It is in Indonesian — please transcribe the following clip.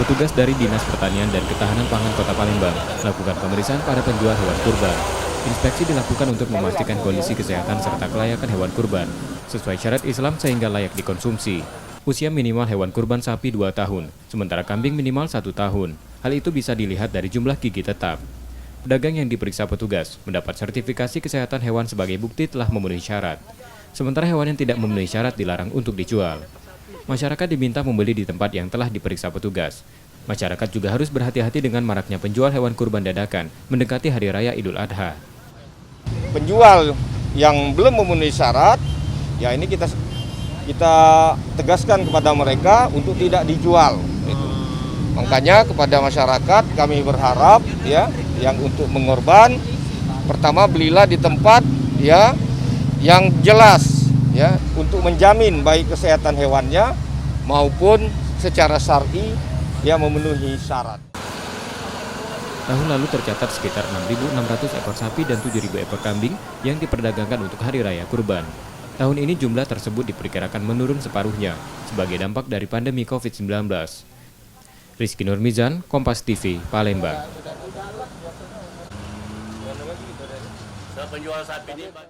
Petugas dari Dinas Pertanian dan Ketahanan Pangan Kota Palembang melakukan pemeriksaan pada penjual hewan kurban. Inspeksi dilakukan untuk memastikan kondisi kesehatan serta kelayakan hewan kurban sesuai syarat Islam sehingga layak dikonsumsi. Usia minimal hewan kurban sapi 2 tahun, sementara kambing minimal 1 tahun. Hal itu bisa dilihat dari jumlah gigi tetap. Pedagang yang diperiksa petugas mendapat sertifikasi kesehatan hewan sebagai bukti telah memenuhi syarat. Sementara hewan yang tidak memenuhi syarat dilarang untuk dijual. Masyarakat diminta membeli di tempat yang telah diperiksa petugas. Masyarakat juga harus berhati-hati dengan maraknya penjual hewan kurban dadakan mendekati Hari Raya Idul Adha. Penjual yang belum memenuhi syarat, ya ini kita tegaskan kepada mereka untuk tidak dijual. Makanya kepada masyarakat kami berharap ya, yang untuk mengorban, pertama belilah di tempat ya yang jelas ya untuk menjamin baik kesehatan hewannya maupun secara syar'i ya memenuhi syarat. Tahun lalu tercatat sekitar 6.600 ekor sapi dan 7.000 ekor kambing yang diperdagangkan untuk Hari Raya Kurban. Tahun ini jumlah tersebut diperkirakan menurun separuhnya sebagai dampak dari pandemi COVID-19. Rizky Nurmizan, Kompas TV, Palembang.